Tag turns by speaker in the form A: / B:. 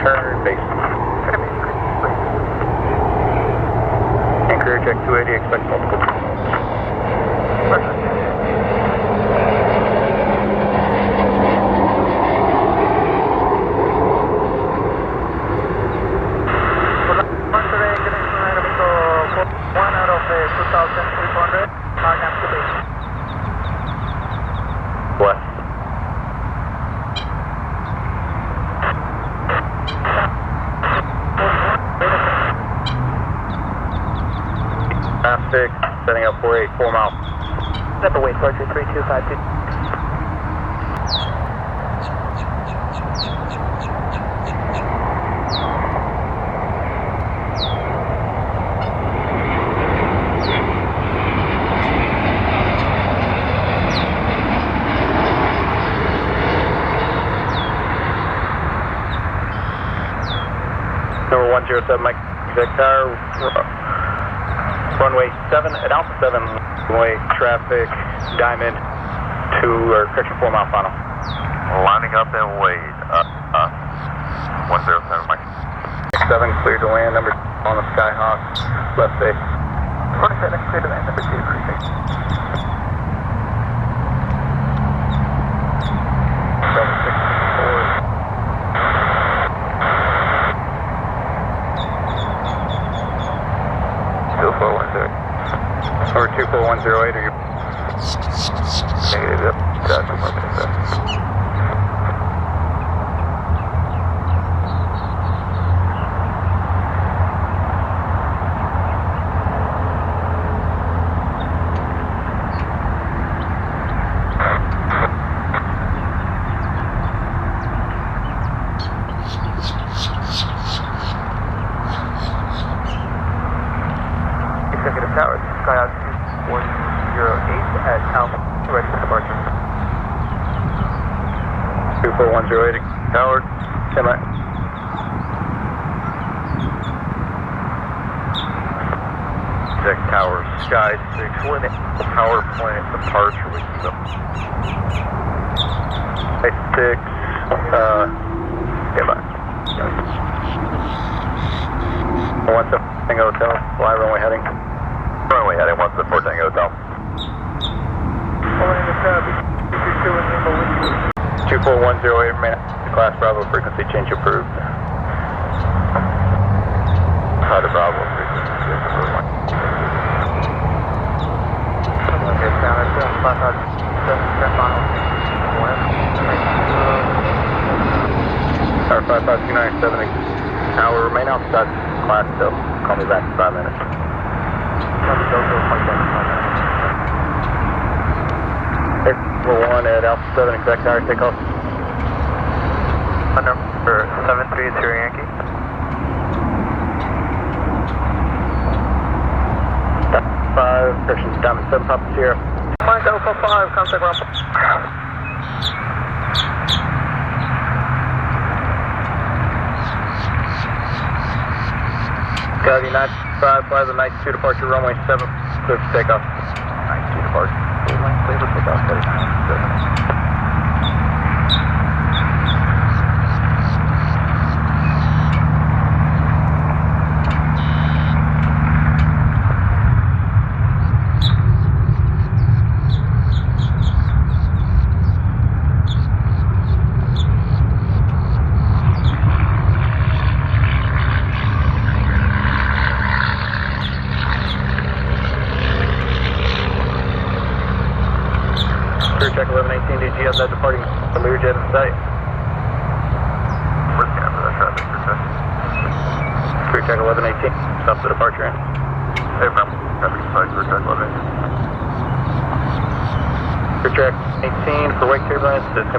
A: turn base. And career check 280, expect multiple. West. Traffic, setting up 48, 4 miles.
B: Set the weight, Departure 3252.
A: Number 107, Mike, Exec Tower, runway 7 at Alpha 7, runway traffic, Diamond, 4 mile final.
C: Lining up and wait, 107, Mike.
A: 7, clear to land, number on the Skyhawk, left base.
B: 47, clear to land, number 2, prefix.
A: 764. Or 24108, are you negative?
B: Executive Tower, Skyhawk 2108 at Alpha, ready for departure.
A: 24108, Tower, semi.
C: Exec Tower, Sky 6, we're in the power plant departure with you.
A: 6, goodbye. 17 Hotel, fly runway heading.
C: Runway heading 174 Tango Hotel.
A: 24108, remain class Bravo, frequency change approved.
C: How to Bravo, frequency approved.
A: Tower 55297, Tower, remain outside class still. Call me back in 5 minutes. Number 1 at Alpha 7, exact tower, take off.
B: Number 73 Yankee.
A: Diamond 5, corrections, Diamond 7, Papa Sierra.
B: Mike Alpha 5, contact Rumble.
A: Gravity 95, fly the 92 departure, runway 7, clear for takeoff. 92 departure, clear for takeoff, buddy. Crew check 1118, DG has that departing from Learjet in sight.
C: We're scanning for that traffic,
A: Crew check 1118, stop the departure in.
C: Hey, from traffic inside, crew check 1118.
A: Crew check 18 for wake turbulence, it's going to be